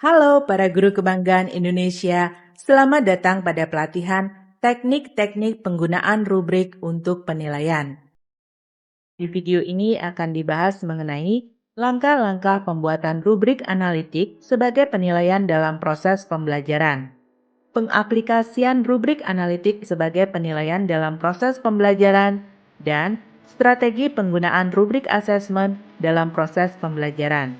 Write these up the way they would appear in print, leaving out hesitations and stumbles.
Halo para guru kebanggaan Indonesia, selamat datang pada pelatihan teknik-teknik penggunaan rubrik untuk penilaian. Di video ini akan dibahas mengenai langkah-langkah pembuatan rubrik analitik sebagai penilaian dalam proses pembelajaran. Pengaplikasian rubrik analitik sebagai penilaian dalam proses pembelajaran dan strategi penggunaan rubrik asesmen dalam proses pembelajaran.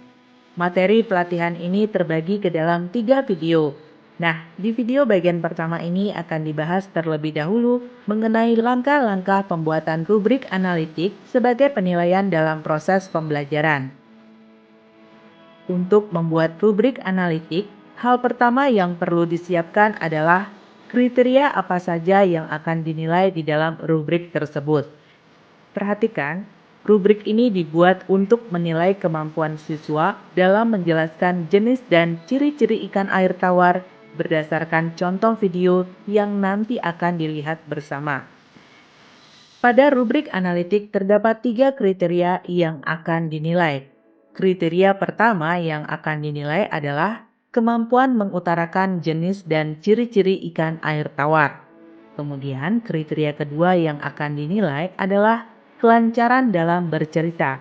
Materi pelatihan ini terbagi ke dalam 3 video. Nah, di video bagian pertama ini akan dibahas terlebih dahulu mengenai langkah-langkah pembuatan rubrik analitik sebagai penilaian dalam proses pembelajaran. Untuk membuat rubrik analitik, hal pertama yang perlu disiapkan adalah kriteria apa saja yang akan dinilai di dalam rubrik tersebut. Perhatikan, rubrik ini dibuat untuk menilai kemampuan siswa dalam menjelaskan jenis dan ciri-ciri ikan air tawar berdasarkan contoh video yang nanti akan dilihat bersama. Pada rubrik analitik terdapat 3 kriteria yang akan dinilai. Kriteria pertama yang akan dinilai adalah kemampuan mengutarakan jenis dan ciri-ciri ikan air tawar. Kemudian kriteria kedua yang akan dinilai adalah kelancaran dalam bercerita.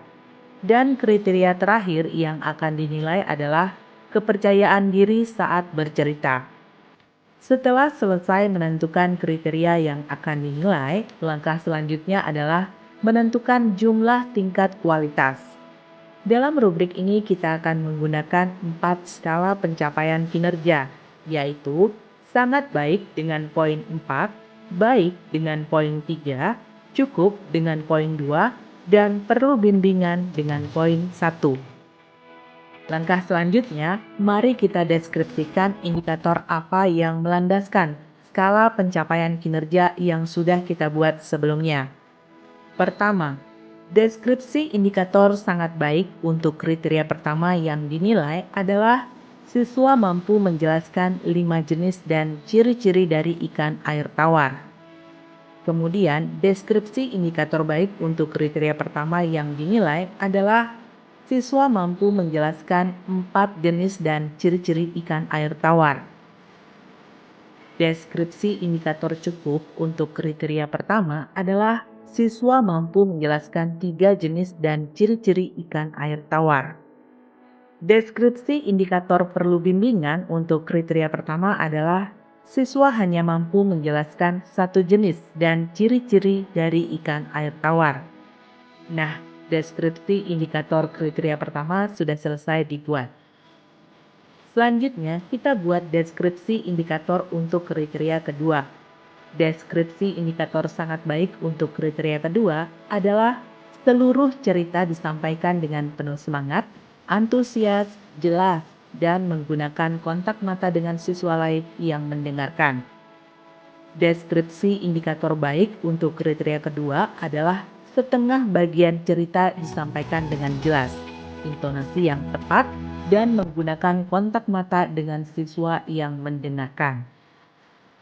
Dan kriteria terakhir yang akan dinilai adalah kepercayaan diri saat bercerita. Setelah selesai menentukan kriteria yang akan dinilai, langkah selanjutnya adalah menentukan jumlah tingkat kualitas. Dalam rubrik ini kita akan menggunakan 4 skala pencapaian kinerja, yaitu sangat baik dengan poin 4, baik dengan poin 3, cukup dengan poin 2, dan perlu bimbingan dengan poin 1. Langkah selanjutnya, mari kita deskripsikan indikator apa yang melandaskan skala pencapaian kinerja yang sudah kita buat sebelumnya. Pertama, deskripsi indikator sangat baik untuk kriteria pertama yang dinilai adalah siswa mampu menjelaskan 5 jenis dan ciri-ciri dari ikan air tawar. Kemudian, deskripsi indikator baik untuk kriteria pertama yang dinilai adalah siswa mampu menjelaskan 4 jenis dan ciri-ciri ikan air tawar. Deskripsi indikator cukup untuk kriteria pertama adalah siswa mampu menjelaskan 3 jenis dan ciri-ciri ikan air tawar. Deskripsi indikator perlu bimbingan untuk kriteria pertama adalah siswa hanya mampu menjelaskan 1 jenis dan ciri-ciri dari ikan air tawar. Nah, deskripsi indikator kriteria pertama sudah selesai dibuat. Selanjutnya, kita buat deskripsi indikator untuk kriteria kedua. Deskripsi indikator sangat baik untuk kriteria kedua adalah seluruh cerita disampaikan dengan penuh semangat, antusias, jelas, dan menggunakan kontak mata dengan siswa lain yang mendengarkan. Deskripsi indikator baik untuk kriteria kedua adalah setengah bagian cerita disampaikan dengan jelas, intonasi yang tepat, dan menggunakan kontak mata dengan siswa yang mendengarkan.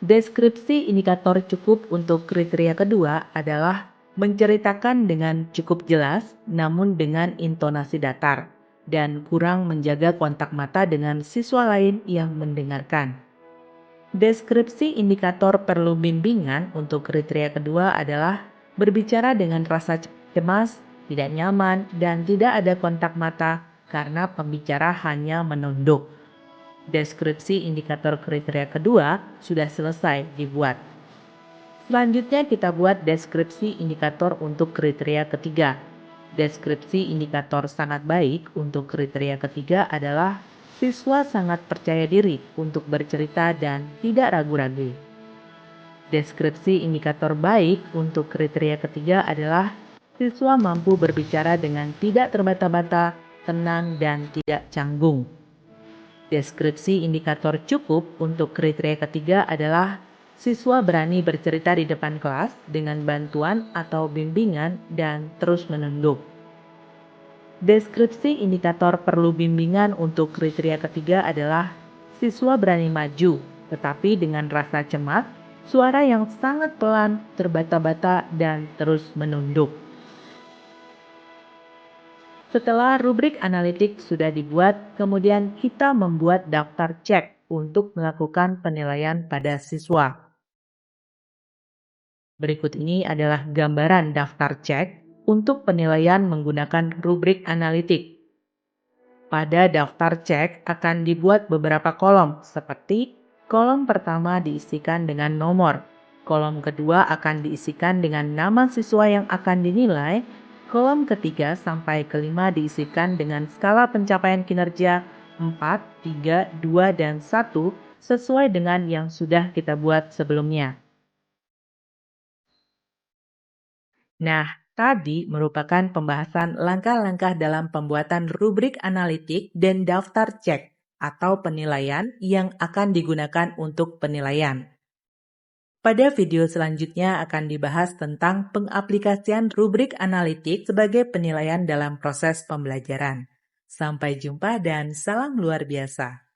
Deskripsi indikator cukup untuk kriteria kedua adalah menceritakan dengan cukup jelas namun dengan intonasi datar dan kurang menjaga kontak mata dengan siswa lain yang mendengarkan. Deskripsi indikator perlu bimbingan untuk kriteria kedua adalah berbicara dengan rasa cemas, tidak nyaman, dan tidak ada kontak mata karena pembicara hanya menunduk. Deskripsi indikator kriteria kedua sudah selesai dibuat. Selanjutnya kita buat deskripsi indikator untuk kriteria ketiga. Deskripsi indikator sangat baik untuk kriteria ketiga adalah siswa sangat percaya diri untuk bercerita dan tidak ragu-ragu. Deskripsi indikator baik untuk kriteria ketiga adalah siswa mampu berbicara dengan tidak terbata-bata, tenang, dan tidak canggung. Deskripsi indikator cukup untuk kriteria ketiga adalah siswa berani bercerita di depan kelas dengan bantuan atau bimbingan dan terus menunduk. Deskripsi indikator perlu bimbingan untuk kriteria ketiga adalah siswa berani maju, tetapi dengan rasa cemas, suara yang sangat pelan, terbata-bata, dan terus menunduk. Setelah rubrik analitik sudah dibuat, kemudian kita membuat daftar cek untuk melakukan penilaian pada siswa. Berikut ini adalah gambaran daftar cek untuk penilaian menggunakan rubrik analitik. Pada daftar cek akan dibuat beberapa kolom, seperti kolom pertama diisikan dengan nomor, kolom kedua akan diisikan dengan nama siswa yang akan dinilai, kolom ketiga sampai kelima diisikan dengan skala pencapaian kinerja 4, 3, 2, dan 1 sesuai dengan yang sudah kita buat sebelumnya. Nah, tadi merupakan pembahasan langkah-langkah dalam pembuatan rubrik analitik dan daftar cek atau penilaian yang akan digunakan untuk penilaian. Pada video selanjutnya akan dibahas tentang pengaplikasian rubrik analitik sebagai penilaian dalam proses pembelajaran. Sampai jumpa dan salam luar biasa.